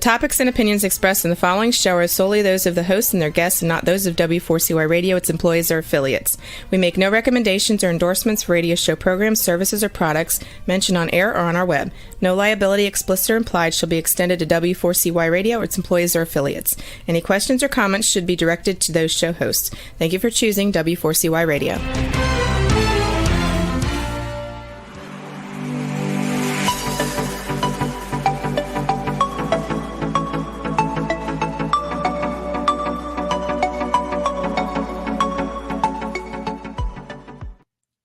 topics and opinions expressed in the following show are solely those of the host and their guests and not those of W4CY Radio, its employees, or affiliates. We make no recommendations or endorsements for radio show programs, services, or products mentioned on air or on our web. No liability, explicit or implied, shall be extended to W4CY Radio or its employees or affiliates. Any questions or comments should be directed to those show hosts. Thank you for choosing W4CY Radio.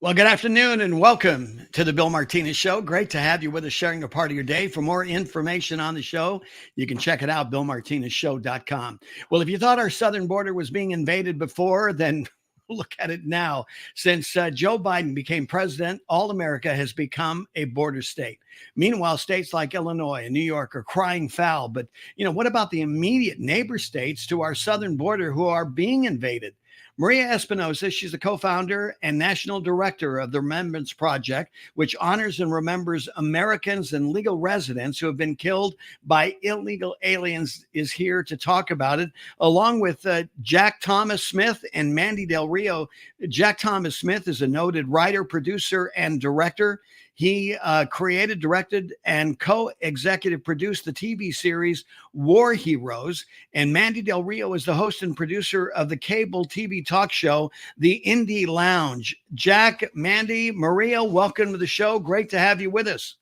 Well, good afternoon and welcome to the Bill Martinez Show. Great to have you with us, sharing a part of your day. For more information on the show, you can check it out, BillMartinezShow.com. Well, if you thought our southern border was being invaded before, then look at it now. Since Joe Biden became president, all America has become a border state. Meanwhile, states like Illinois and New York are crying foul. But, what about the immediate neighbor states to our southern border who are being invaded? Maria Espinoza, she's the co-founder and national director of the Remembrance Project, which honors and remembers Americans and legal residents who have been killed by illegal aliens, is here to talk about it, along with Jack Thomas Smith and Mandy Del Rio. Jack Thomas Smith is a noted writer, producer, and director. He created, directed, and co-executive produced the TV series War Heroes. And Mandy Del Rio is the host and producer of the cable TV talk show, The Indie Lounge. Jack, Mandy, Maria, welcome to the show. Great to have you with us.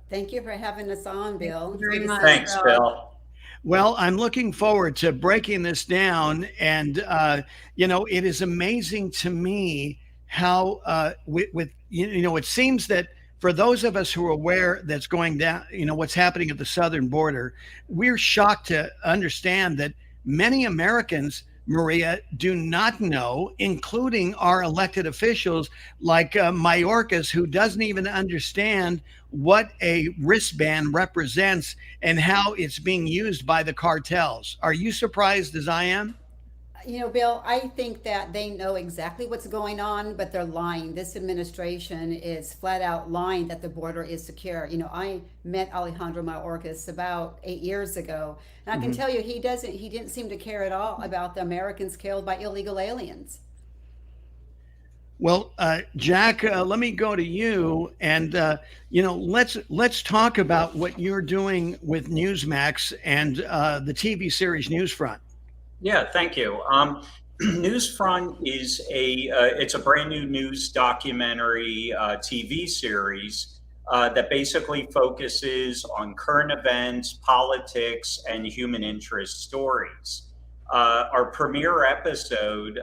Thank you for having us on, Bill. Very much. Thanks, Bill. Well, I'm looking forward to breaking this down. And, it is amazing to me how it seems that for those of us who are aware that's going down, what's happening at the southern border, we're shocked to understand that many Americans, Maria, do not know, including our elected officials like Mayorkas, who doesn't even understand what a wristband represents and how it's being used by the cartels. Are you surprised as I am? Bill, I think that they know exactly what's going on, but they're lying. This administration is flat out lying that the border is secure. I met Alejandro Mayorkas about 8 years ago, and I can tell you he didn't seem to care at all about the Americans killed by illegal aliens. Well, Jack, let me go to you, and let's talk about what you're doing with Newsmax and the TV series Newsfront. Yeah, thank you. Newsfront is it's a brand new news documentary TV series that basically focuses on current events, politics, and human interest stories. Our premiere episode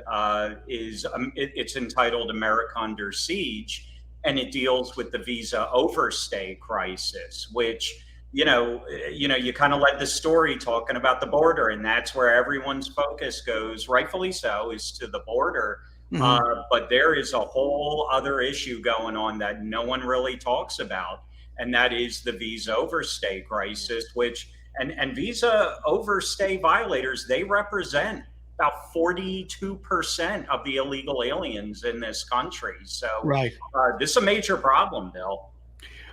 it's entitled America Under Siege, and it deals with the visa overstay crisis, which you kind of led the story talking about the border, and that's where everyone's focus goes, rightfully so, is to the border. But there is a whole other issue going on that no one really talks about, and that is the visa overstay crisis, which and visa overstay violators, they represent about 42% of the illegal aliens in this country. So right. This is a major problem, Bill.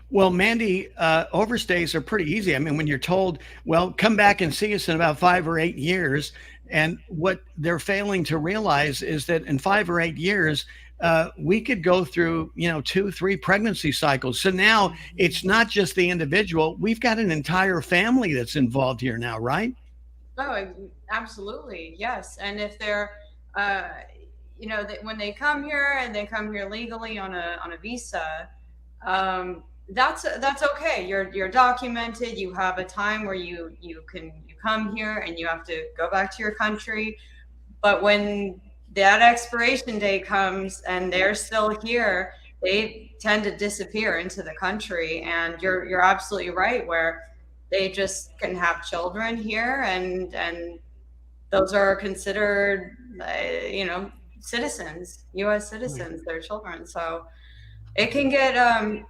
Well, Mandy, overstays are pretty easy. I mean, when you're told, well, come back and see us in about 5 or 8 years. And what they're failing to realize is that in 5 or 8 years, we could go through, 2, 3 pregnancy cycles. So now it's not just the individual. We've got an entire family that's involved here now, right? Oh, absolutely. Yes. And if they're, when they come here and they come here legally on a visa, that's okay. You're documented. You have a time where you come here and you have to go back to your country. But when that expiration date comes and they're still here, they tend to disappear into the country. And you're absolutely right, where they just can have children here, and those are considered, citizens, U.S. citizens, their children. So it can get,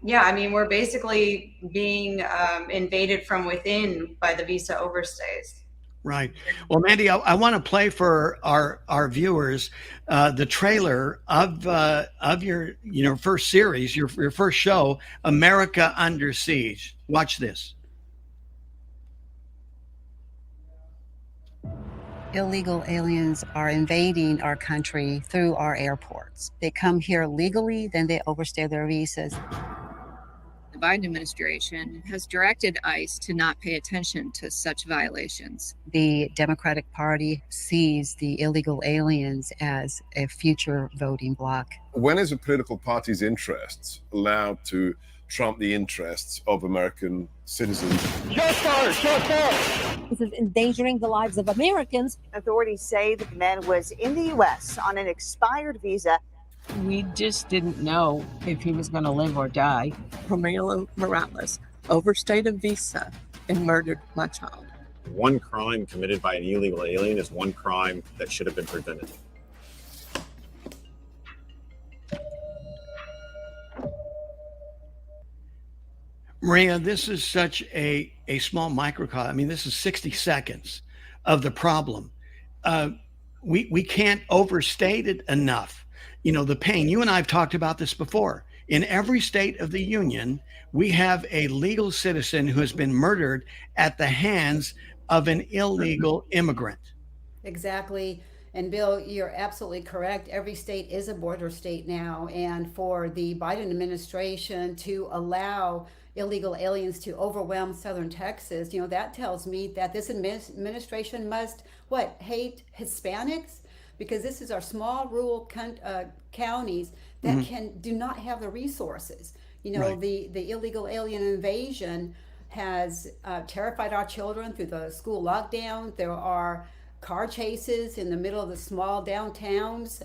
we're basically being invaded from within by the visa overstays. Right. Well, Mandy, I want to play for our viewers the trailer of your first series, your first show, America Under Siege. Watch this. Illegal aliens are invading our country through our airports. They come here legally, then they overstay their visas. The Biden administration has directed ICE to not pay attention to such violations. The Democratic Party sees the illegal aliens as a future voting bloc. When is a political party's interests allowed to trump the interests of American citizens? This is endangering the lives of Americans. Authorities say that the man was in the U.S. on an expired visa. We just didn't know if he was going to live or die. Romero Morales overstayed a visa and murdered my child. One crime committed by an illegal alien is one crime that should have been prevented. Maria, this is such a small microcosm. I mean, this is 60 seconds of the problem. We can't overstate it enough. You know, the pain. You and I have talked about this before. In every state of the union, we have a legal citizen who has been murdered at the hands of an illegal immigrant. Exactly. And Bill, you're absolutely correct. Every state is a border state now. And for the Biden administration to allow illegal aliens to overwhelm southern Texas, you know, that tells me that this administration must, hate Hispanics? Because this is our small rural counties that do not have the resources. You know, right. The illegal alien invasion has terrified our children through the school lockdown. There are car chases in the middle of the small downtowns,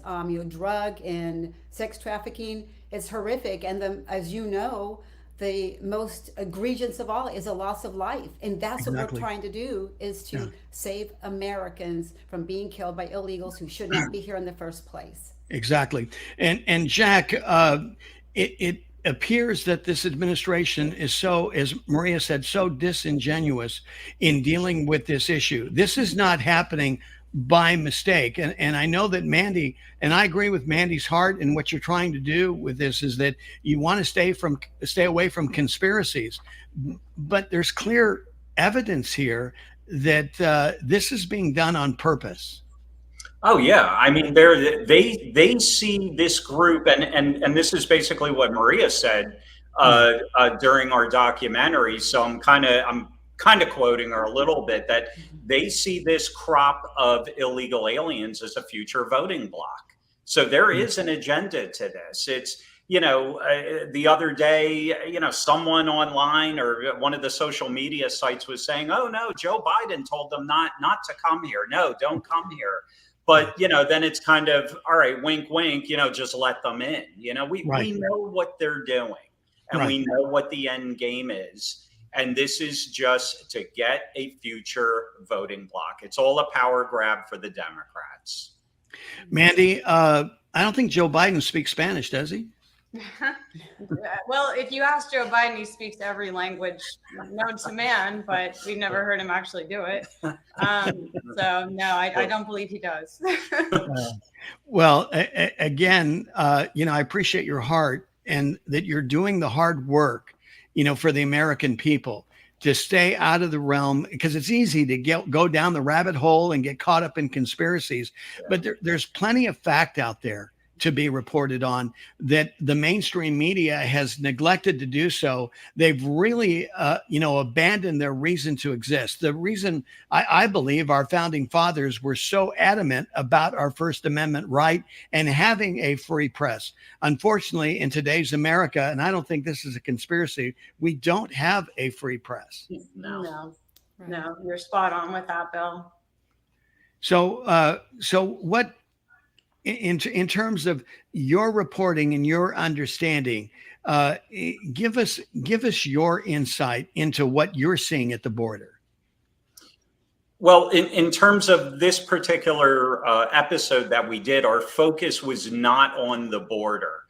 drug and sex trafficking. It's horrific. And as you know, the most egregious of all is a loss of life. And that's what we're trying to do, is to save Americans from being killed by illegals who should not be here in the first place. Exactly. And Jack, it appears that this administration is so, as Maria said, so disingenuous in dealing with this issue. This is not happening by mistake. And I know that Mandy, and I agree with Mandy's heart, and what you're trying to do with this is that you want to stay away from conspiracies. But there's clear evidence here that this is being done on purpose. Oh yeah, I mean, they see this group, and this is basically what Maria said during our documentary. So I'm kind of quoting her a little bit, that they see this crop of illegal aliens as a future voting bloc. So there is an agenda to this. It's, the other day, someone online or one of the social media sites was saying, oh no, Joe Biden told them not to come here. No, don't come here. But, then it's kind of, all right, wink, wink, just let them in. We know what they're doing, and we know what the end game is. And this is just to get a future voting bloc. It's all a power grab for the Democrats. Mandy, I don't think Joe Biden speaks Spanish, does he? Well, if you ask Joe Biden, he speaks every language known to man, but we've never heard him actually do it. So no, I don't believe he does. Well, again, I appreciate your heart, and that you're doing the hard work, for the American people, to stay out of the realm, because it's easy to go down the rabbit hole and get caught up in conspiracies. But there's plenty of fact out there to be reported on that the mainstream media has neglected to do so. They've really, abandoned their reason to exist. The reason I believe our founding fathers were so adamant about our First Amendment right and having a free press. Unfortunately, in today's America, and I don't think this is a conspiracy, we don't have a free press. No, you're spot on with that, Bill. So what, in terms of your reporting and your understanding, give us your insight into what you're seeing at the border. Well, in terms of this particular episode that we did, our focus was not on the border.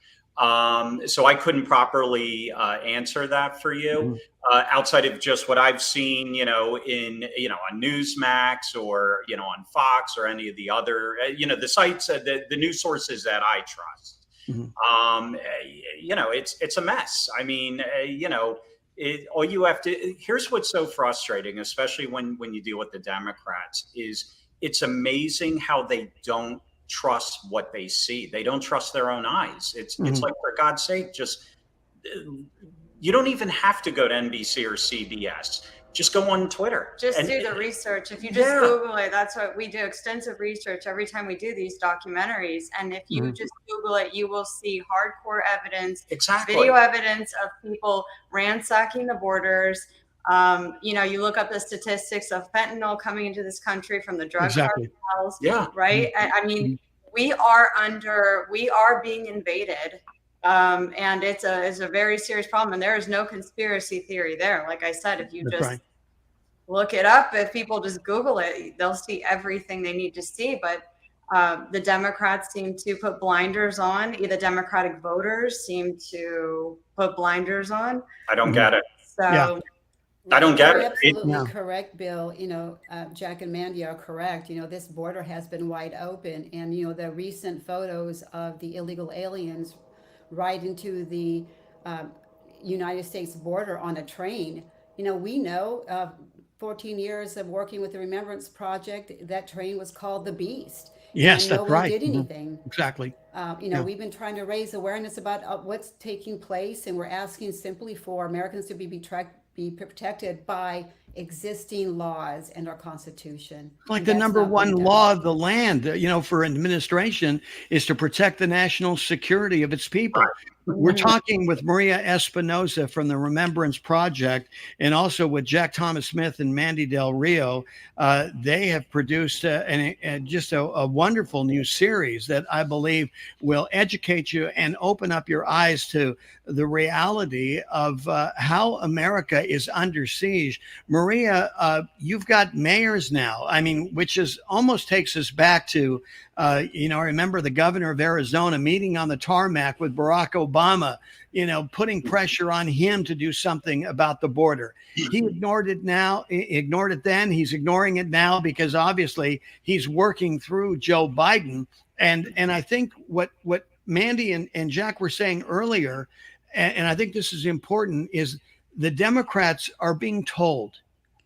So I couldn't properly answer that for you, outside of just what I've seen, on Newsmax or, on Fox or any of the other, the sites, the news sources that I trust. It's a mess. I mean, all you have to, here's what's so frustrating, especially when you deal with the Democrats, is it's amazing how they don't trust what they see. They don't trust their own eyes. It's like, for God's sake, just you don't even have to go to NBC or CBS. Just go on Twitter. Just do the research. If you just Google it, that's what we do, extensive research every time we do these documentaries. And if you just Google it, you will see hardcore evidence, video evidence of people ransacking the borders. You look up the statistics of fentanyl coming into this country from the drug cartels. Right. I mean, we are being invaded. And it's a very serious problem. And there is no conspiracy theory there. Like I said, if you just look it up, if people just Google it, they'll see everything they need to see. But the Democrats seem to put blinders on. The Democratic voters seem to put blinders on. I don't get it. So I don't get it. Absolutely correct, Bill. Jack and Mandy are correct. This border has been wide open. And, the recent photos of the illegal aliens right into the United States border on a train. We know 14 years of working with the Remembrance Project, that train was called the Beast. Yes, and no that's one right. did anything. Exactly. We've been trying to raise awareness about what's taking place, and we're asking simply for Americans to be protected by existing laws and our Constitution. Like the number one law of the land, for an administration is to protect the national security of its people. We're talking with Maria Espinoza from the Remembrance Project, and also with Jack Thomas Smith and Mandy Del Rio. They have produced just a wonderful new series that I believe will educate you and open up your eyes to the reality of how America is under siege. Maria, you've got mayors now, which is almost takes us back to, I remember the governor of Arizona meeting on the tarmac with Barack Obama, putting pressure on him to do something about the border. He ignored it then. He's ignoring it now because obviously he's working through Joe Biden. And I think what Mandy and Jack were saying earlier, and I think this is important, is the Democrats are being told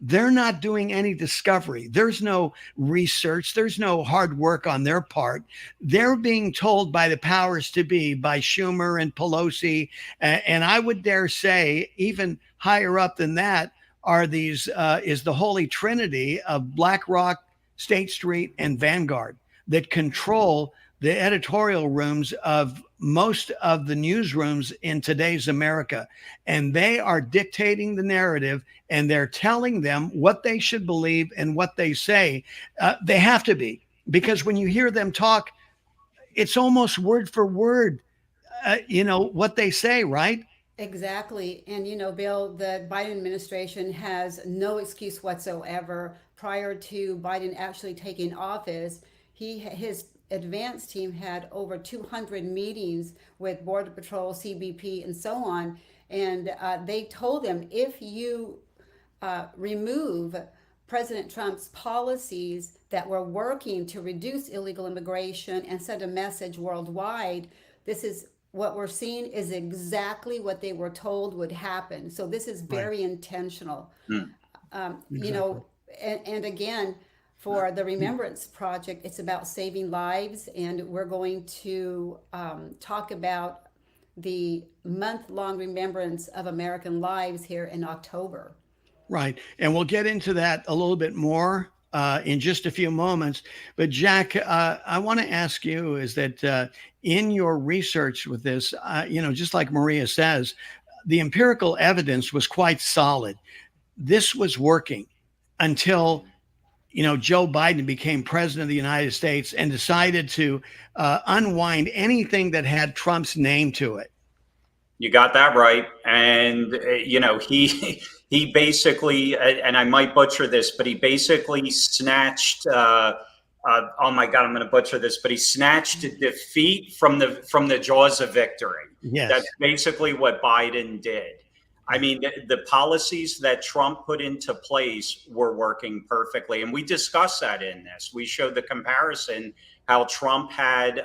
they're not doing any discovery. There's no research. There's no hard work on their part. They're being told by the powers to be, by Schumer and Pelosi. And I would dare say even higher up than that are is the holy trinity of BlackRock, State Street, and Vanguard that control the editorial rooms of most of the newsrooms in today's America. And they are dictating the narrative, and they're telling them what they should believe and what they say. They have to be, because when you hear them talk, it's almost word for word, what they say, right? Exactly. And, Bill, the Biden administration has no excuse whatsoever. Prior to Biden actually taking office, his advance team had over 200 meetings with Border Patrol, CBP, and so on. And they told them, if you remove President Trump's policies that were working to reduce illegal immigration and send a message worldwide, this is what we're seeing is exactly what they were told would happen. So this is very intentional. Exactly. And again, for the Remembrance Project, it's about saving lives, and we're going to talk about the month-long remembrance of American lives here in October. Right, and we'll get into that a little bit more in just a few moments. But Jack, I want to ask you is that in your research with this, just like Maria says, the empirical evidence was quite solid. This was working until Joe Biden became president of the United States and decided to unwind anything that had Trump's name to it. You got that right. And, he basically, and I might butcher this, but he basically snatched, oh my God, I'm going to butcher this, but he snatched defeat from the jaws of victory. Yes. That's basically what Biden did. I mean, the policies that Trump put into place were working perfectly. And we discussed that in this. We showed the comparison, how Trump had,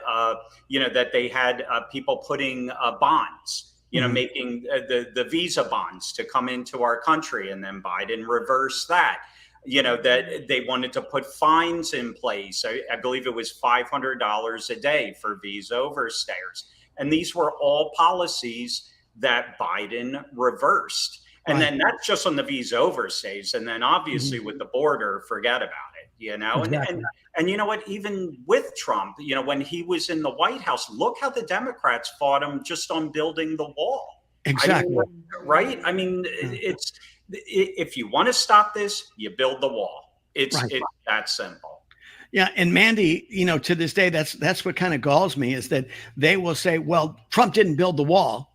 that they had people putting bonds, making the visa bonds to come into our country. And then Biden reversed that. that they wanted to put fines in place. I believe it was $500 a day for visa overstayers. And these were all policies that Biden reversed. And then that's just on the visa overstays. And then obviously with the border, forget about it, Exactly. and you know what, even with Trump, when he was in the White House, look how the Democrats fought him just on building the wall. Exactly. Right? I mean, it's, if you want to stop this, you build the wall. It's that simple. Yeah, and Mandy, to this day, that's what kind of galls me, is that they will say, "Well, Trump didn't build the wall."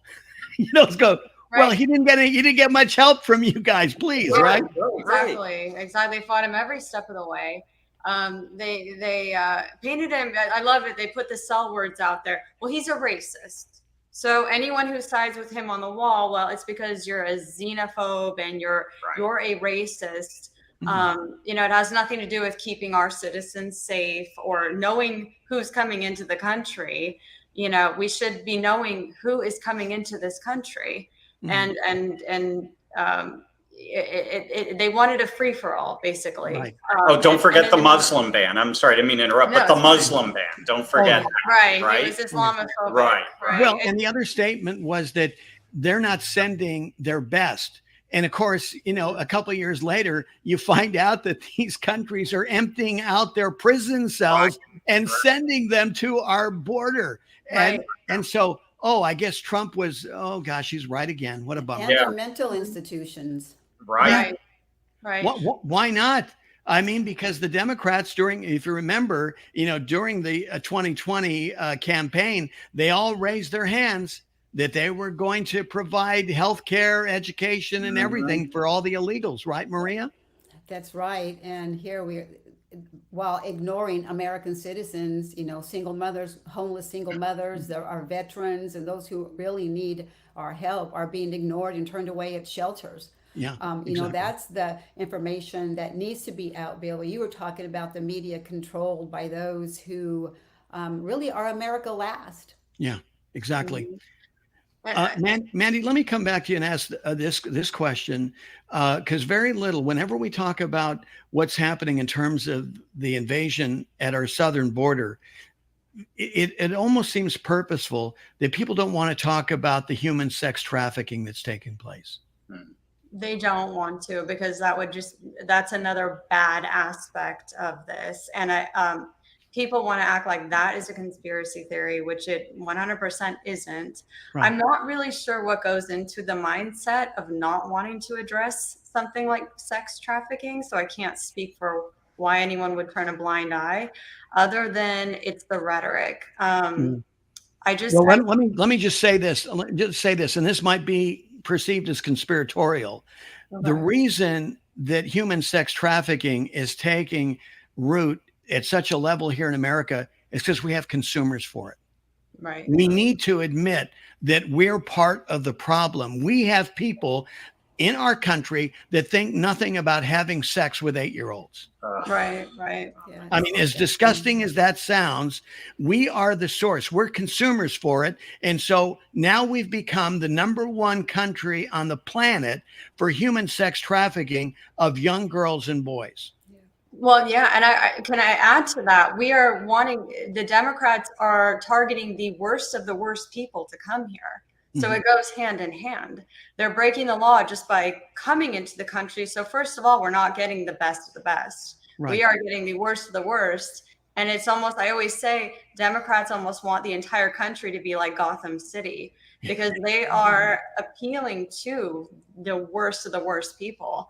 Let's go. Well, he didn't get much help from you guys, please, right? Exactly. They fought him every step of the way. They painted him. I love it. They put the cell words out there. Well, he's a racist. So anyone who sides with him on the wall, well, it's because you're a xenophobe and you're a racist. It has nothing to do with keeping our citizens safe or knowing who's coming into the country. We should be knowing who is coming into this country. And they wanted a free for all, basically. Right. Don't forget the Muslim ban. I'm sorry, I didn't mean to interrupt, but the Muslim ban. Don't forget that. Right. It was Islamophobic. Right. Well, and the other statement was that they're not sending their best. And of course, a couple of years later, you find out that these countries are emptying out their prison cells and sending them to our border. And so, I guess Trump was, he's right again. What a bummer. And their mental institutions. Right. Why not? I mean, because the Democrats if you remember, during the 2020 campaign, they all raised their hands that they were going to provide health care, education, and everything for all the illegals. Right, Maria? That's right. And here while ignoring American citizens, single mothers, homeless single mothers, there are veterans, and those who really need our help are being ignored and turned away at shelters. Yeah, exactly. That's the information that needs to be out, Bill. You were talking about the media controlled by those who really are America last. Yeah, exactly. Mandy, let me come back to you and ask this question, because very little, whenever we talk about what's happening in terms of the invasion at our southern border, it almost seems purposeful that people don't want to talk about the human sex trafficking that's taking place. They don't want to, because that's another bad aspect of this. And people want to act like that is a conspiracy theory, which it 100% isn't. Right. I'm not really sure what goes into the mindset of not wanting to address something like sex trafficking. So I can't speak for why anyone would turn a blind eye, other than it's the rhetoric. Let me just say this. And this might be perceived as conspiratorial. Okay. The reason that human sex trafficking is taking root at such a level here in America is because we have consumers for it. Right. We need to admit that we're part of the problem. We have people in our country that think nothing about having sex with 8-year-olds. Right. Yeah. I mean, as disgusting as that sounds, we are the source. We're consumers for it. And so now we've become the #1 country on the planet for human sex trafficking of young girls and boys. Well, yeah. And can I add to that? The Democrats are targeting the worst of the worst people to come here. So it goes hand in hand. They're breaking the law just by coming into the country. So first of all, we're not getting the best of the best. Right. We are getting the worst of the worst. And it's almost, I always say, Democrats almost want the entire country to be like Gotham City, because they are appealing to the worst of the worst people.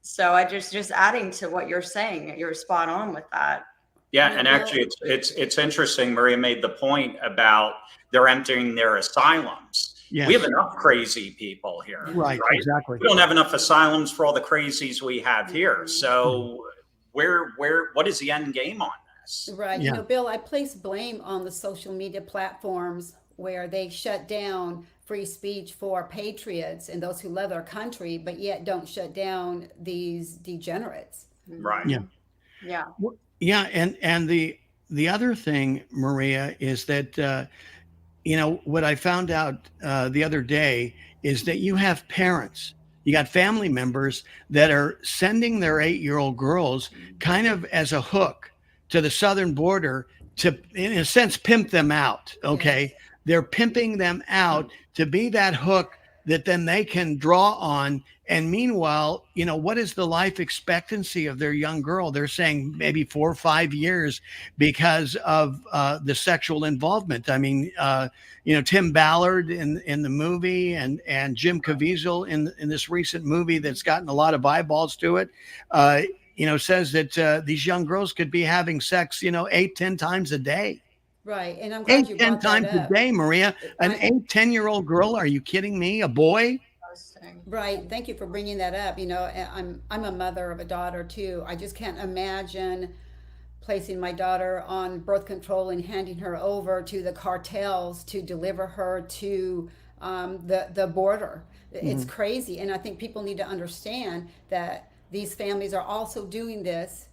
So I just adding to what you're saying, you're spot on with that. Yeah, and actually, it's interesting. Maria made the point about they're emptying their asylums. Yes. We have enough crazy people here. Right, exactly. We don't have enough asylums for all the crazies we have here. So what is the end game on this? Right. Yeah. Bill, I place blame on the social media platforms where they shut down free speech for patriots and those who love their country, but yet don't shut down these degenerates. Right. Yeah. Yeah. Yeah, and the other thing, Maria, is that what I found out the other day is that you have parents You got family members that are sending their 8-year-old girls kind of as a hook to the southern border to, in a sense, pimp them out. Okay. Yes. They're pimping them out to be that hook that then they can draw on. And meanwhile, you know, what is the life expectancy of their young girl? They're saying maybe 4 or 5 years because of the sexual involvement. I mean, you know, Tim Ballard in the movie and Jim Caviezel in this recent movie that's gotten a lot of eyeballs to it, you know, says that these young girls could be having sex, you know, 8-10 times a day. Right. And I'm glad you 8-10 brought that times a up. day, Maria. An 8-10-year-old girl? Are you kidding me? A boy? Right. Thank you for bringing that up. You know, I'm a mother of a daughter too. I just can't imagine placing my daughter on birth control and handing her over to the cartels to deliver her to the border. It's crazy. And I think people need to understand that these families are also doing this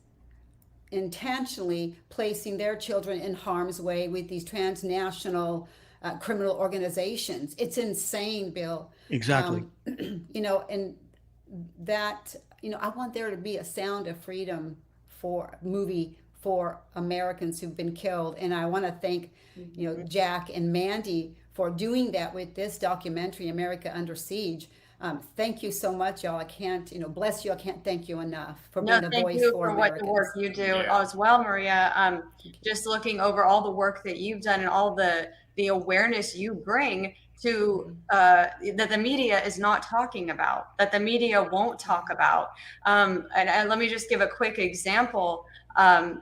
intentionally, placing their children in harm's way with these transnational criminal organizations. It's insane, Bill. Exactly. You know, and that, you know, I want there to be a Sound of Freedom movie for Americans who've been killed. And I want to thank, you know, Jack and Mandy for doing that with this documentary, America Under Siege. Thank you so much, y'all. I can't, you know, bless you. I can't thank you enough for being a thank voice you for for what the Americans. work you do as well, Maria. Just looking over all the work that you've done and all the awareness you bring to that the media is not talking about, that the media won't talk about. And let me just give a quick example.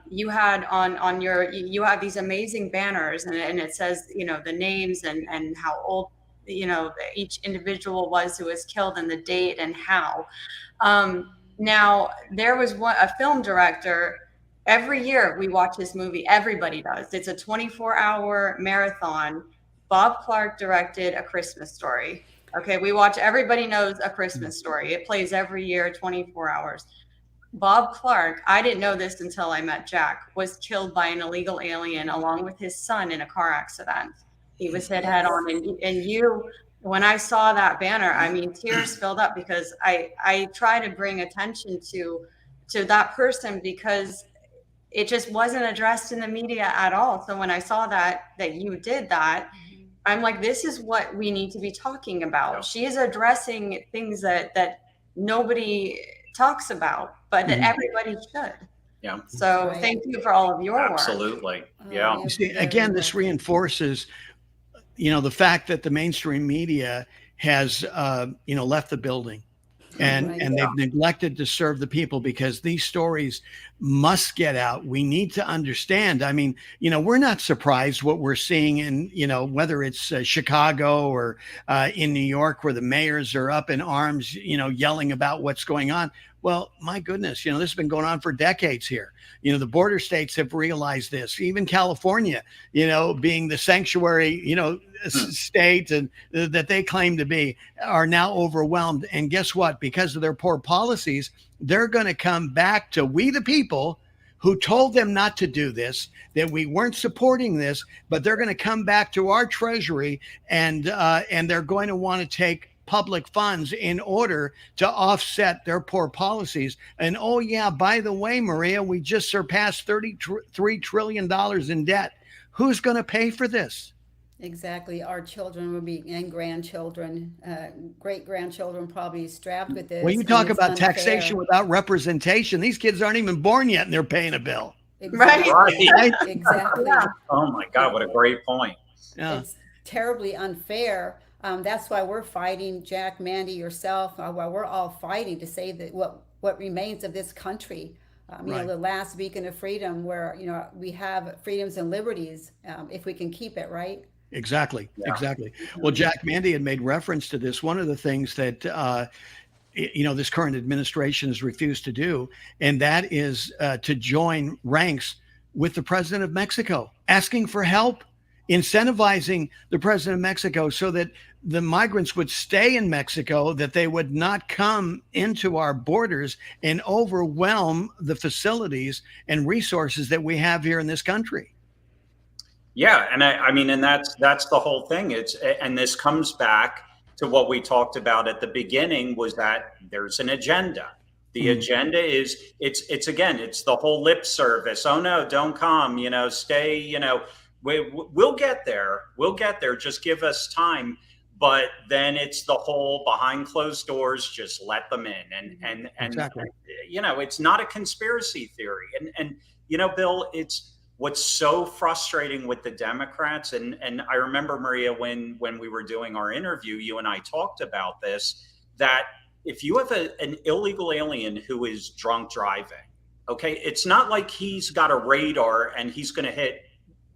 You had on your, you have these amazing banners, and it says, you know, the names and how old, you know, each individual was who was killed and the date and how. Now there was a film director. Every year we watch this movie. Everybody does. It's a 24-hour marathon. Bob Clark directed A Christmas Story. Okay, we watch. Everybody knows A Christmas Story. It plays every year, 24 hours. Bob Clark, I didn't know this until I met Jack, was killed by an illegal alien along with his son in a car accident. He was hit head on, and you, when I saw that banner, I mean, tears filled up, because I try to bring attention to that person, because it just wasn't addressed in the media at all. So when I saw that you did that, I'm like, this is what we need to be talking about. She is addressing things that nobody talks about, but that everybody should. Yeah. So thank you for all of your work. Absolutely. Yeah. You see, again, this reinforces, you know, the fact that the mainstream media has, you know, left the building, and they've neglected to serve the people, because these stories must get out. We need to understand. I mean, you know, we're not surprised what we're seeing in, you know, whether it's Chicago or in New York, where the mayors are up in arms, you know, yelling about what's going on. Well, my goodness, you know, this has been going on for decades here. You know, the border states have realized this. Even California, you know, being the sanctuary, you know, state and that they claim to be, are now overwhelmed. And guess what? Because of their poor policies, they're going to come back to we the people who told them not to do this, that we weren't supporting this, but they're going to come back to our treasury, and they're going to want to take public funds in order to offset their poor policies. And oh yeah, by the way, Maria, we just surpassed $33 trillion in debt. Who's going to pay for this? Exactly. Our children will be, and grandchildren, great-grandchildren probably strapped with this. When you talk about taxation without representation, these kids aren't even born yet and they're paying a bill. Exactly. Right. Exactly. Oh my God, what a great point. Yeah. It's terribly unfair. That's why we're fighting, Jack, Mandy, yourself, why we're all fighting to save what remains of this country. You know, the last beacon of freedom, where, you know, we have freedoms and liberties, if we can keep it, right? Exactly. Exactly. Well, Jack, Mandy had made reference to this. One of the things that, you know, this current administration has refused to do, and that is to join ranks with the president of Mexico, asking for help, incentivizing the president of Mexico so that the migrants would stay in Mexico, that they would not come into our borders and overwhelm the facilities and resources that we have here in this country. Yeah, and I mean, and that's the whole thing. And this comes back to what we talked about at the beginning was that there's an agenda. The agenda is it's again, it's the whole lip service. Oh no, don't come, stay, we'll get there. We'll get there. Just give us time. But then it's the whole behind closed doors, just let them in. And Exactly. It's not a conspiracy theory. And Bill, it's what's so frustrating with the Democrats. And I remember, Maria, when we were doing our interview, you and I talked about this, that if you have an illegal alien who is drunk driving, okay, it's not like he's got a radar and he's going to hit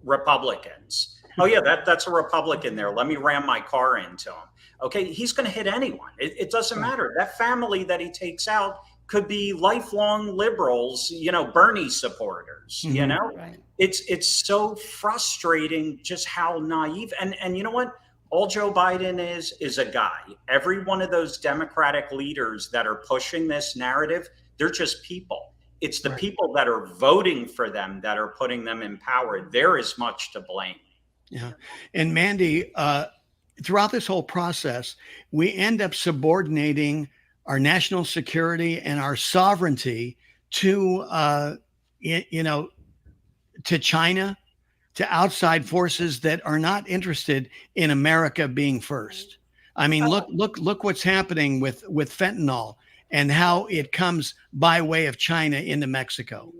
Republicans. Oh yeah, that's a Republican there. Let me ram my car into him. Okay, he's going to hit anyone. It doesn't matter. That family that he takes out could be lifelong liberals, Bernie supporters. Right. It's so frustrating just how naive. And you know what? All Joe Biden is a guy. Every one of those Democratic leaders that are pushing this narrative, they're just people. It's the people that are voting for them that are putting them in power. They're as much to blame. Yeah. And Mandy, throughout this whole process, we end up subordinating our national security and our sovereignty to, to China, to outside forces that are not interested in America being first. I mean, look what's happening with fentanyl and how it comes by way of China into Mexico.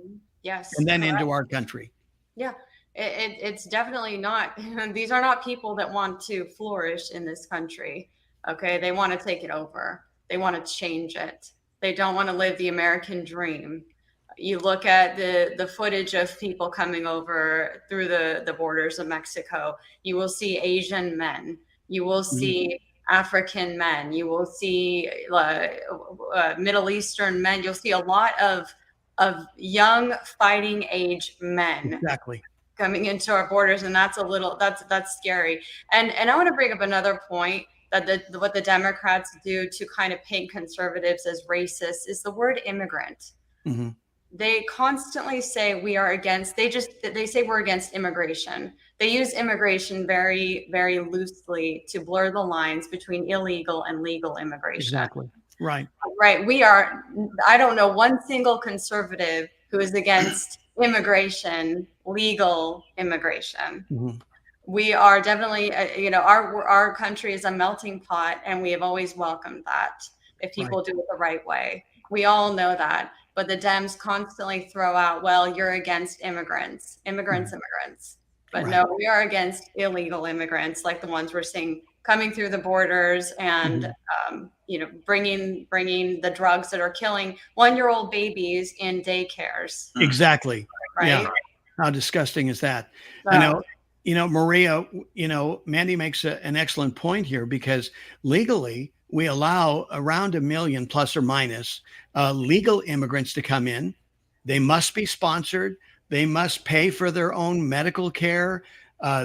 Yes. And then into our country. Yeah. It's definitely not, these are not people that want to flourish in this country. Okay. They want to take it over. They want to change it. They don't want to live the American dream. You look at the footage of people coming over through the borders of Mexico, you will see Asian men, you will see African men, you will see Middle Eastern men, you'll see a lot of young fighting age men. Exactly. Coming into our borders, and that's scary. And I want to bring up another point that what the Democrats do to kind of paint conservatives as racist is the word immigrant. Mm-hmm. They constantly say we are against. They say we're against immigration. They use immigration very, very loosely to blur the lines between illegal and legal immigration. Exactly. Right. Right. We are. I don't know one single conservative who is against immigration, legal immigration. Mm-hmm. We are definitely, our country is a melting pot, and we have always welcomed that if people do it the right way. We all know that, but the Dems constantly throw out, well, you're against immigrants. But no, we are against illegal immigrants, like the ones we're seeing coming through the borders and, bringing the drugs that are killing 1-year-old babies in daycares. Exactly. Right. Yeah. How disgusting is that? Maria, Mandy makes an excellent point here, because legally we allow around 1 million plus or minus legal immigrants to come in. They must be sponsored. They must pay for their own medical care.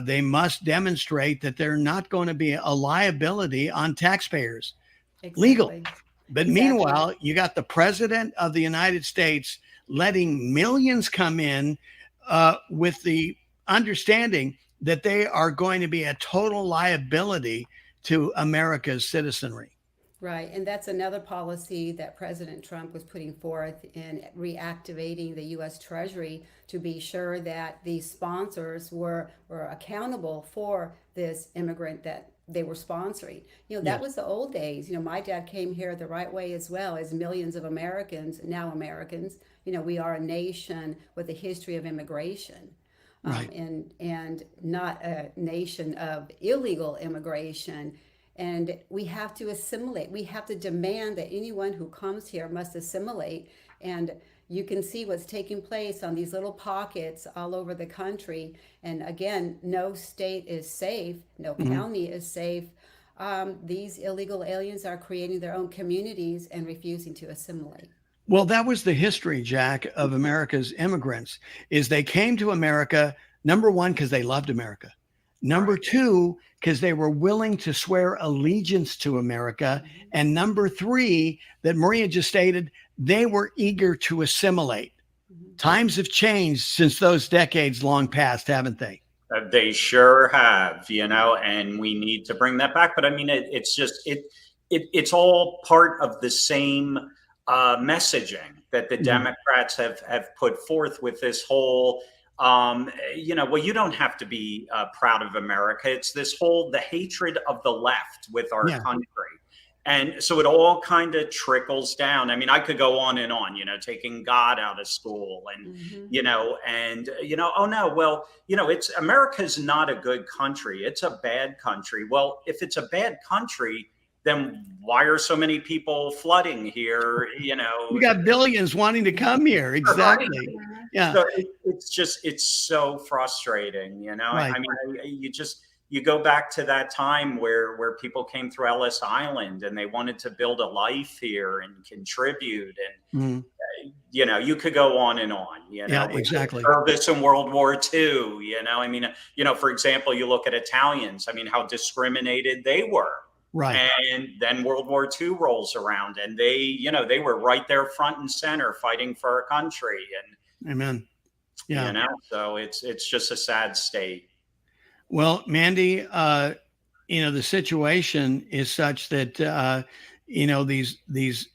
They must demonstrate that they're not going to be a liability on taxpayers. Exactly. Legal. But meanwhile, you got the president of the United States letting millions come in with the understanding that they are going to be a total liability to America's citizenry. Right. And that's another policy that President Trump was putting forth in reactivating the U.S. Treasury to be sure that the sponsors were accountable for this immigrant that they were sponsoring. That was the old days. My dad came here the right way as well as millions of Americans, now Americans. We are a nation with a history of immigration. Right. And not a nation of illegal immigration. And we have to assimilate. We have to demand that anyone who comes here must assimilate. And you can see what's taking place on these little pockets all over the country. And again, no state is safe. No county is safe. These illegal aliens are creating their own communities and refusing to assimilate. Well, that was the history, Jack, of America's immigrants, is they came to America, number one, because they loved America. Number two, because they were willing to swear allegiance to America. And number three, that Maria just stated, they were eager to assimilate. Times have changed since those decades long past, haven't they? They sure have, and we need to bring that back. But I mean, it's all part of the same messaging that the Democrats have put forth with this whole, well, you don't have to be proud of America. It's the hatred of the left with our country. And so it all kind of trickles down. I mean, I could go on and on, taking God out of school and, oh no, well, America's not a good country. It's a bad country. Well, if it's a bad country, then why are so many people flooding here? We got billions wanting to come here. Exactly. Yeah. So it's so frustrating, Right. I mean, you go back to that time where people came through Ellis Island and they wanted to build a life here and contribute. And, you could go on and on, Yeah, exactly. Service in World War II, I mean, for example, you look at Italians, I mean, how discriminated they were. Right. And then World War II rolls around and they were right there front and center fighting for our country. And, Amen. Yeah. So it's just a sad state. Well, Mandy, the situation is such that, these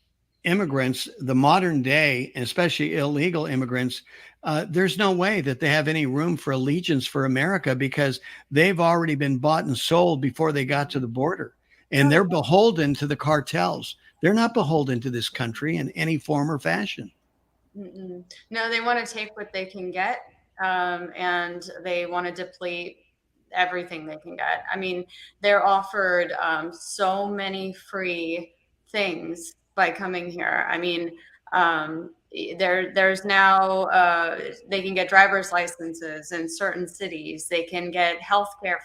immigrants, the modern day, and especially illegal immigrants, there's no way that they have any room for allegiance for America because they've already been bought and sold before they got to the border. And they're beholden to the cartels. They're not beholden to this country in any form or fashion. No, they want to take what they can get, and they want to deplete everything they can get. I mean, they're offered so many free things by coming here. I mean, there's now they can get driver's licenses in certain cities. They can get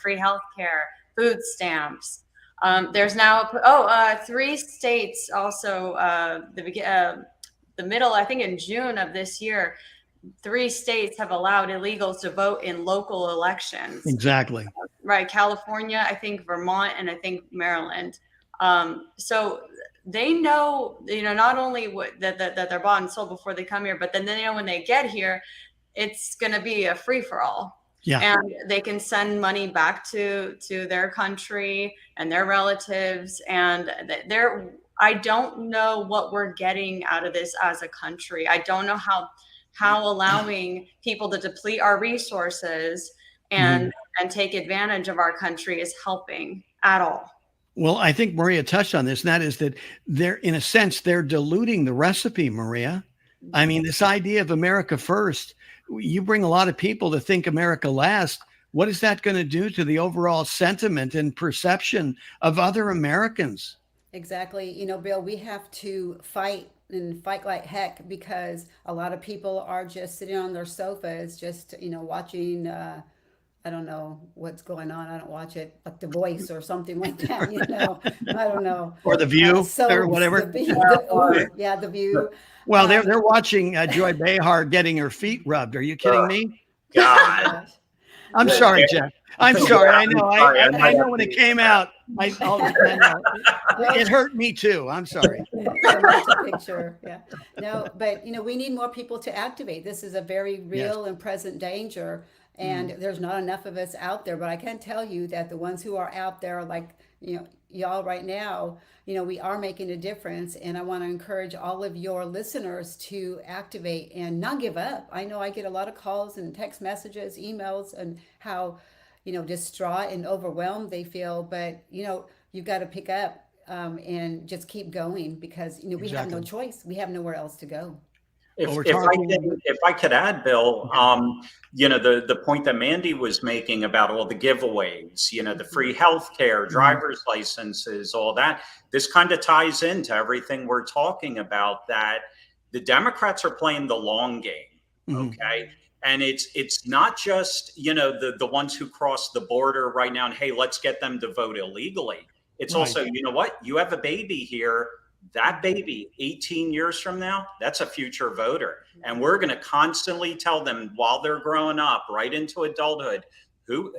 free healthcare, food stamps. There's now 3 states also. The middle, I think, in June of this year, 3 states have allowed illegals to vote in local elections. Exactly. Right. California, I think Vermont, and I think Maryland. So they know, not only that they're bought and sold before they come here, but then they know when they get here, it's going to be a free for all. Yeah. And they can send money back to their country and their relatives. And I don't know what we're getting out of this as a country. I don't know how allowing people to deplete our resources and take advantage of our country is helping at all. Well, I think Maria touched on this, and that is that in a sense, they're diluting the recipe, Maria. I mean, this idea of America first, you bring a lot of people to think America last. What is that going to do to the overall sentiment and perception of other Americans? Exactly. Bill, we have to fight and fight like heck because a lot of people are just sitting on their sofas, just, watching, I don't know what's going on. I don't watch it, like The Voice or something like that, I don't know. Or The View or whatever. The View. Well, they're watching Joy Behar getting her feet rubbed. Are you kidding me? God. I'm sorry, Jeff. I'm sorry. I know. I know when it came out. I know. It hurt me too. I'm sorry. Picture. Yeah. No, but we need more people to activate. This is a very real and present danger, and there's not enough of us out there. But I can tell you that the ones who are out there, like y'all right now, we are making a difference. And I want to encourage all of your listeners to activate and not give up. I know I get a lot of calls and text messages, emails, and how distraught and overwhelmed they feel, but you've got to pick up and just keep going because we have no choice. We have nowhere else to go. If I could add, Bill, the point that Mandy was making about all the giveaways, the free healthcare, driver's licenses, all that, this kind of ties into everything we're talking about, that the Democrats are playing the long game. Okay. And it's not just, the ones who cross the border right now and, hey, let's get them to vote illegally. It's also, you have a baby here. That baby 18 years from now, that's a future voter. And we're going to constantly tell them while they're growing up right into adulthood, who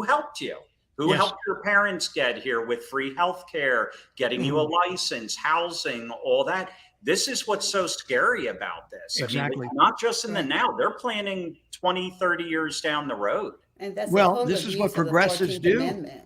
helped you? Who helped your parents get here with free health care, getting you a license, housing, all that. This is what's so scary about this. Exactly. I mean, not just in the now, they're planning 20, 30 years down the road. And that's a Well, total this is what abuse of the progressives 14th do, Amendment.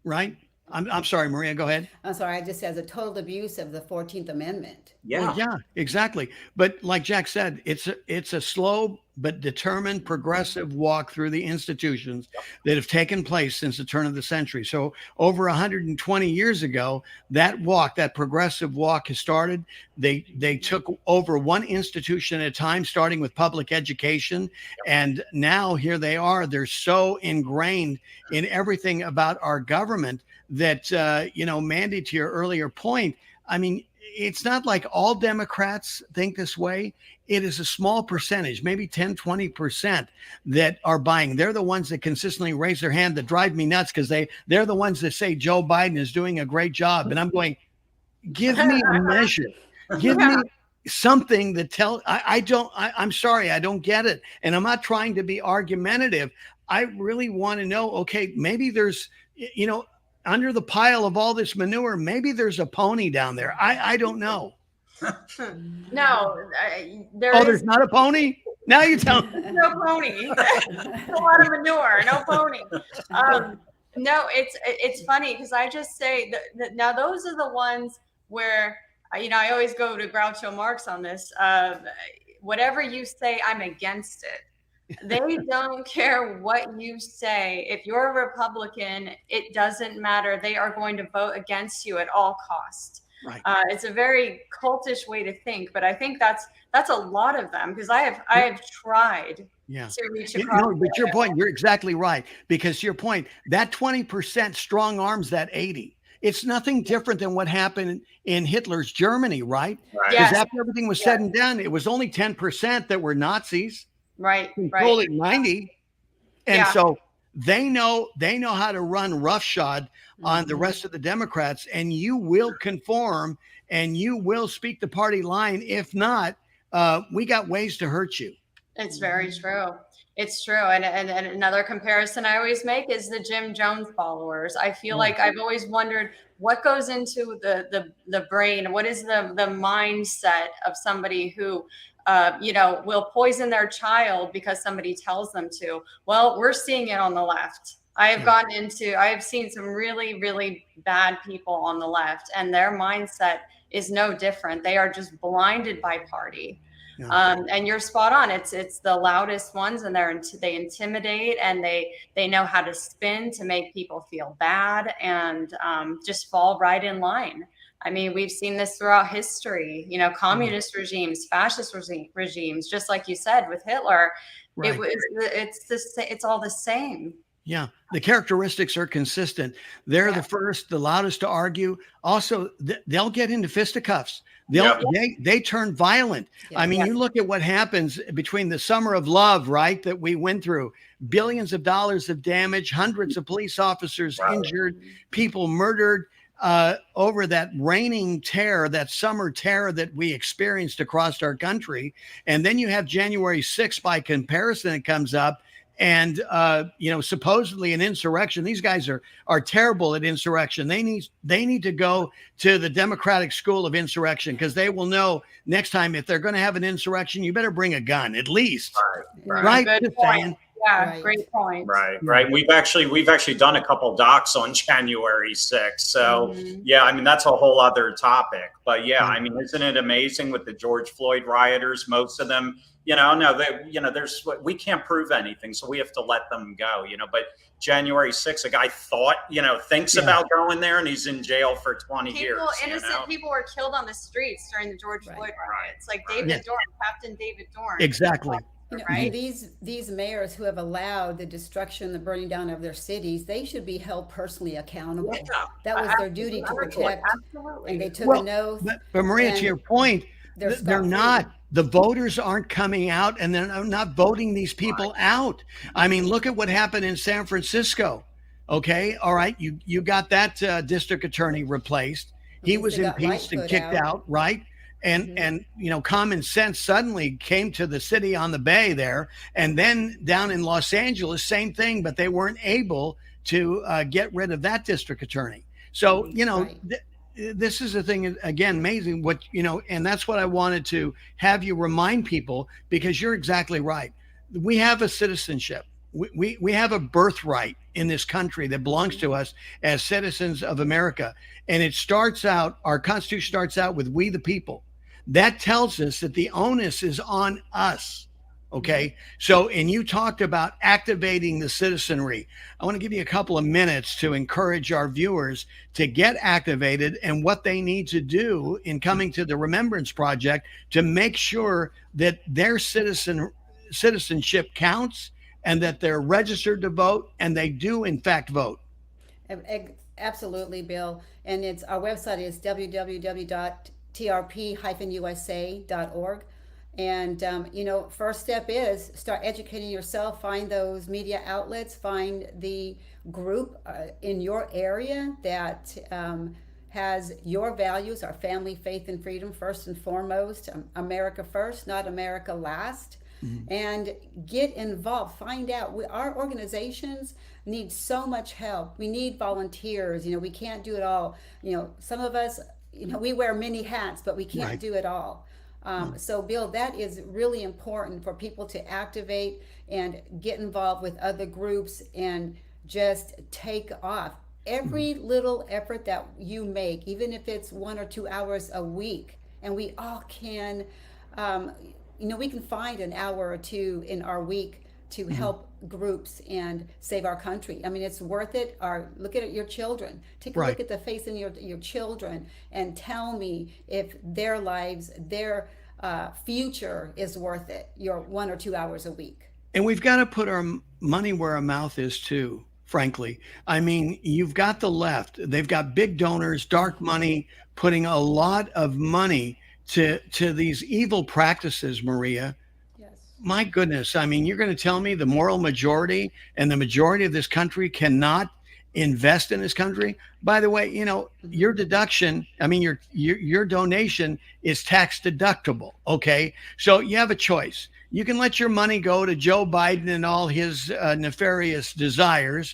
right? I'm sorry, Maria, go ahead. I'm sorry, I just said a total abuse of the 14th Amendment. Yeah. Well, yeah, exactly. But like Jack said, it's a slow but determined progressive walk through the institutions that have taken place since the turn of the century. So over 120 years ago, that walk, that progressive walk has started. They took over one institution at a time, starting with public education. And now here they are. They're so ingrained in everything about our government that, Mandy, to your earlier point, I mean, it's not like all Democrats think this way. It is a small percentage, maybe 10, 20% that are buying. They're the ones that consistently raise their hand, that drive me nuts, because they're the ones that say Joe Biden is doing a great job. And I'm going, give me a measure. Give me something that I'm sorry, I don't get it. And I'm not trying to be argumentative. I really want to know, okay, maybe there's, under the pile of all this manure, maybe there's a pony down there. I don't know. No, there's not a pony? Now you tell me. No pony. A lot of manure, no pony. No, it's funny because I just say that now those are the ones where, I always go to Groucho Marx on this. Whatever you say, I'm against it. They don't care what you say. If you're a Republican, it doesn't matter. They are going to vote against you at all costs. Right. It's a very cultish way to think, but I think that's a lot of them, because I have tried to reach across. But your point, you're exactly right. Because to your point, that 20% strong arms that 80. It's nothing different than what happened in Hitler's Germany, right? Because Yes. after everything was said and done, it was only 10% that were Nazis. Right. Controlling 90. And so they know how to run roughshod on the rest of the Democrats, and you will conform and you will speak the party line. If not, we got ways to hurt you. It's very true. It's true. And another comparison I always make is the Jim Jones followers. I feel like I've always wondered what goes into the brain. What is the mindset of somebody who will poison their child because somebody tells them to? Well, we're seeing it on the left. I have seen some really, really bad people on the left, and their mindset is no different. They are just blinded by party. Yeah. And you're spot on. It's the loudest ones, and they intimidate, and they know how to spin to make people feel bad, and just fall right in line. I mean, we've seen this throughout history, communist regimes, fascist regimes, just like you said with Hitler. Right. It's all the same. Yeah, the characteristics are consistent. They're the first, the loudest to argue. Also, they'll get into fisticuffs. They turn violent. Yeah. I mean, you look at what happens between the summer of love, right, that we went through, billions of dollars of damage, hundreds of police officers injured, people murdered over that raining terror, that summer terror that we experienced across our country. And then you have January 6th by comparison that comes up. And, supposedly an insurrection. These guys are terrible at insurrection. They need to go to the Democratic School of Insurrection, because they will know next time if they're going to have an insurrection, you better bring a gun at least. Right. Good point. Yeah, great point. Right. We've actually done a couple docs on January 6th. So I mean, that's a whole other topic. But I mean, isn't it amazing with the George Floyd rioters? Most of them, we can't prove anything, so we have to let them go. But January 6th, a guy thinks about going there, and he's in jail for 20 years. Innocent people were killed on the streets during the George Floyd riots, like David Dorn, Captain David Dorn. Exactly. Right. These mayors who have allowed the destruction, the burning down of their cities, they should be held personally accountable. Yeah, that was their duty to protect. Absolutely. And they took an oath. But Maria, to your point, they're not. The voters aren't coming out, and they're not voting these people out. I mean, look at what happened in San Francisco. Okay. All right. You got that district attorney replaced. He was impeached and kicked out. Right. And common sense suddenly came to the city on the bay there. And then down in Los Angeles, same thing, but they weren't able to get rid of that district attorney. So, this is a thing, again, amazing and that's what I wanted to have you remind people, because you're exactly right. We have a citizenship. We have a birthright in this country that belongs to us as citizens of America. And it starts out, our Constitution starts out with we the people. That tells us that the onus is on us. Okay. So, and you talked about activating the citizenry. I want to give you a couple of minutes to encourage our viewers to get activated and what they need to do in coming to the Remembrance Project to make sure that their citizenship counts and that they're registered to vote and they do in fact vote. Absolutely, Bill. And it's our website is www.trp-usa.org. And first step is start educating yourself, find those media outlets, find the group in your area that has your values, our family, faith, and freedom first and foremost, America first, not America last. And get involved, find out. Our organizations need so much help. We need volunteers. We can't do it all. Some of us, we wear many hats, but we can't do it all. So Bill, that is really important for people to activate and get involved with other groups and just take off. Every little effort that you make, even if it's 1 or 2 hours a week, and we all can, we can find an hour or two in our week to help groups and save our country. I mean, it's worth it. Look at your children. Take a look at the face in your children and tell me if their lives, their future is worth it, your 1 or 2 hours a week. And we've got to put our money where our mouth is too, frankly. I mean, you've got the left. They've got big donors, dark money, putting a lot of money to these evil practices, Maria. My goodness. I mean, you're going to tell me the moral majority and the majority of this country cannot invest in this country? By the way, your deduction, I mean, your donation is tax deductible. Okay. So you have a choice. You can let your money go to Joe Biden and all his nefarious desires,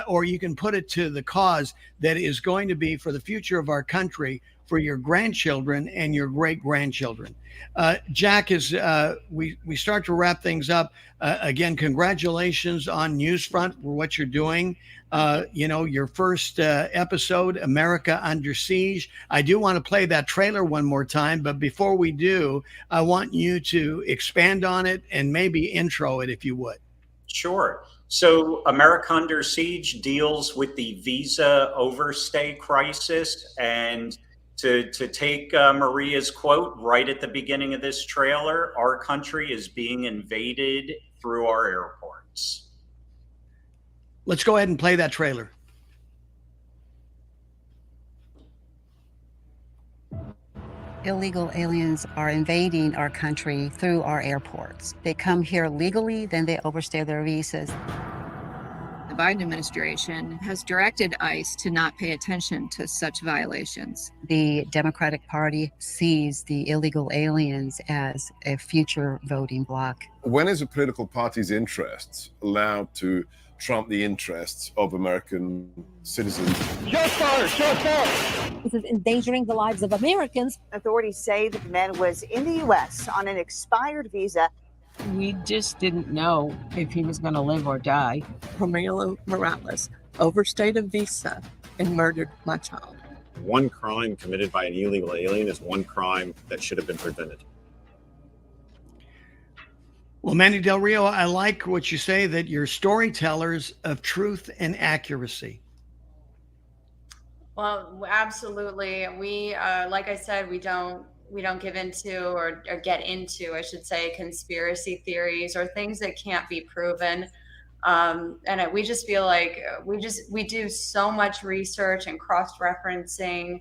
or you can put it to the cause that is going to be for the future of our country, for your grandchildren and your great grandchildren. Jack, as we start to wrap things up, again, congratulations on Newsfront for what you're doing. Your first episode, America Under Siege. I do want to play that trailer one more time, but before we do, I want you to expand on it and maybe intro it if you would. Sure. So America Under Siege deals with the visa overstay crisis, and to take Maria's quote right at the beginning of this trailer, our country is being invaded through our airports. Let's go ahead and play that trailer. Illegal aliens are invading our country through our airports. They come here legally, then they overstay their visas. The Biden administration has directed ICE to not pay attention to such violations. The Democratic Party sees the illegal aliens as a future voting bloc. When is a political party's interests allowed to trump the interests of American citizens? This is endangering the lives of Americans. Authorities say that the man was in the U.S. on an expired visa. We just didn't know if he was going to live or die. Romero Morales overstayed a visa and murdered my child. One crime committed by an illegal alien is one crime that should have been prevented. Well, Mandy Del Rio, I like what you say, that you're storytellers of truth and accuracy. Well, absolutely. We, like I said, we don't give into or get into, I should say, conspiracy theories or things that can't be proven. We just feel like we do so much research and cross-referencing.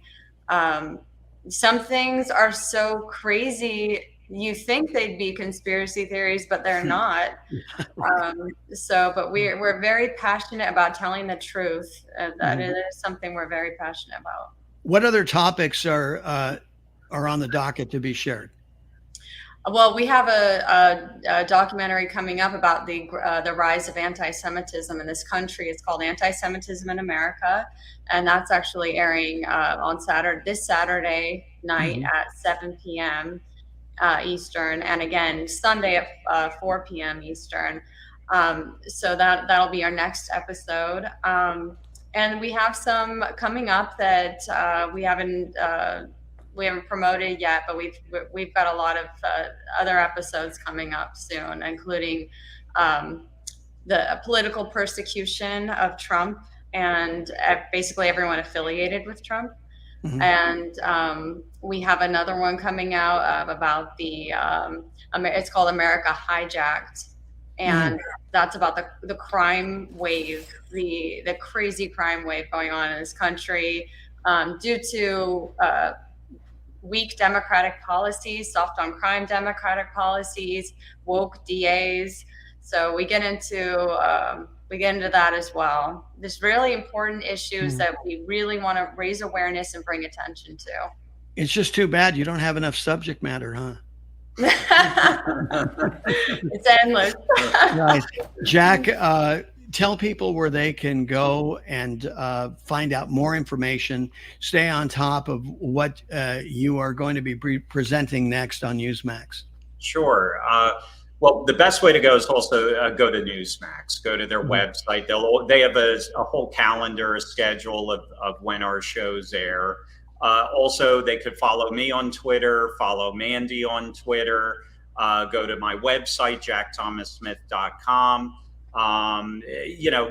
Some things are so crazy, you think they'd be conspiracy theories, but they're not. But we're very passionate about telling the truth. That is something we're very passionate about. What other topics are on the docket to be shared? Well, we have a documentary coming up about the rise of anti-Semitism in this country. It's called Anti-Semitism in America, and that's actually airing on this Saturday night at 7 p.m. Eastern, and again Sunday at 4 p.m. Eastern. So that'll be our next episode. And we have some coming up that we haven't promoted yet, but we've got a lot of other episodes coming up soon, including the political persecution of Trump and basically everyone affiliated with Trump. Mm-hmm. And we have another one coming out about the it's called America Hijacked, and that's about the crime wave, the crazy crime wave going on in this country due to weak democratic policies, soft on crime democratic policies, woke DAs. So we get into that as well. There's really important issues that we really want to raise awareness and bring attention to. It's just too bad you don't have enough subject matter, huh? It's endless. Nice. Jack, tell people where they can go and find out more information, stay on top of what you are going to be presenting next on Newsmax. Sure. Well, the best way to go is also go to Newsmax, go to their website. They have a whole calendar, a schedule of when our shows air. Also, they could follow me on Twitter, follow Mandy on Twitter, go to my website, jackthomassmith.com.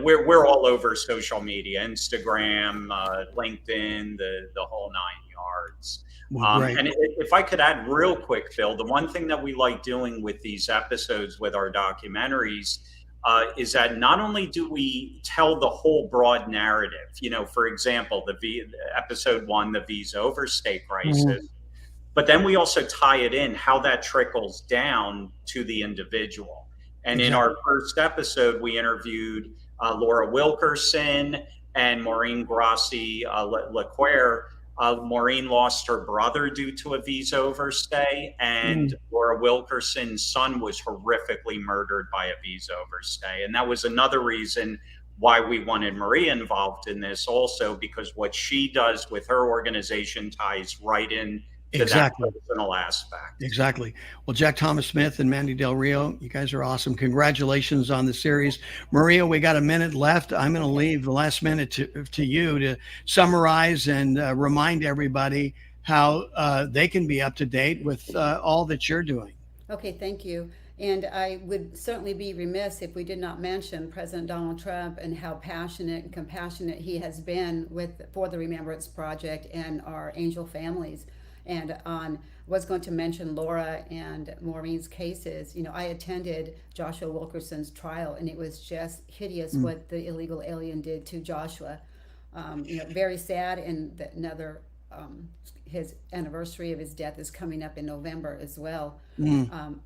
We're all over social media, Instagram, LinkedIn, the whole 9 yards. And if I could add real quick, Phil, the one thing that we like doing with these episodes with our documentaries is that not only do we tell the whole broad narrative, for example, episode 1, the visa overstay crisis, but then we also tie it in how that trickles down to the individual. And in our first episode, we interviewed Laura Wilkerson and Maureen Grassi Lequer. Maureen lost her brother due to a visa overstay, and Laura Wilkerson's son was horrifically murdered by a visa overstay. And that was another reason why we wanted Maria involved in this also, because what she does with her organization ties right in to that personal aspect. Exactly. Well, Jack Thomas Smith and Mandy Del Rio, you guys are awesome. Congratulations on the series. Maria, we got a minute left. I'm going to leave the last minute to you to summarize and remind everybody how they can be up to date with all that you're doing. Okay, thank you. And I would certainly be remiss if we did not mention President Donald Trump and how passionate and compassionate he has been for the Remembrance Project and our angel families. And was going to mention Laura and Maureen's cases. I attended Joshua Wilkerson's trial, and it was just hideous what the illegal alien did to Joshua. Very sad. And his anniversary of his death is coming up in November as well.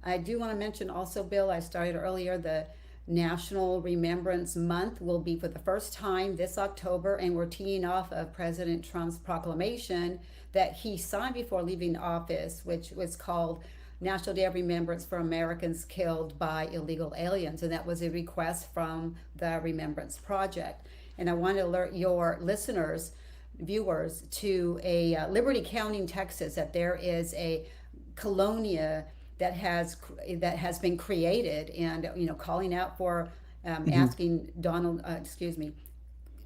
I do want to mention also, Bill, I started earlier, the National Remembrance Month will be for the first time this October, and we're teeing off of President Trump's proclamation that he signed before leaving office, which was called National Day of Remembrance for Americans Killed by Illegal Aliens. And that was a request from the Remembrance Project. And I want to alert your listeners, viewers, to Liberty County, Texas, that there is a colonia that has been created, and calling out for asking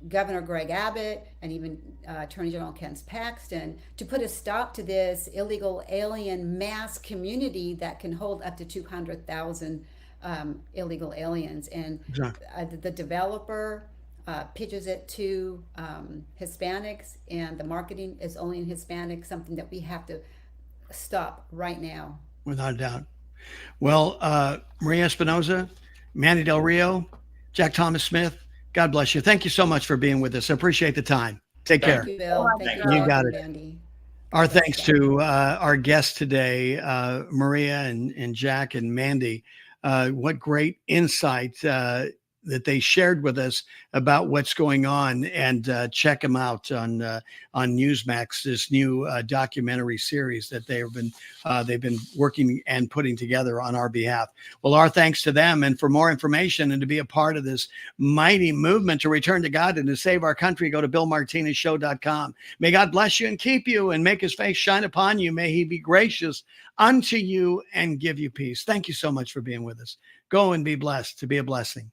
Governor Greg Abbott and even Attorney General Ken Paxton to put a stop to this illegal alien mass community that can hold up to 200,000 illegal aliens. And the developer pitches it to Hispanics, and the marketing is only in Hispanic, something that we have to stop right now. Without a doubt. Well, Maria Espinoza, Mandy Del Rio, Jack Thomas Smith, God bless you. Thank you so much for being with us. I appreciate the time. Take care. Thank you, Bill. Thank you. You got it. Mandy. Our thanks to our guests today, Maria and Jack and Mandy. What great insight that they shared with us about what's going on, and check them out on Newsmax, this new documentary series that they've been working and putting together on our behalf. Well, our thanks to them. And for more information and to be a part of this mighty movement to return to God and to save our country, go to BillMartinezShow.com. May God bless you and keep you and make his face shine upon you. May he be gracious unto you and give you peace. Thank you so much for being with us. Go and be blessed to be a blessing.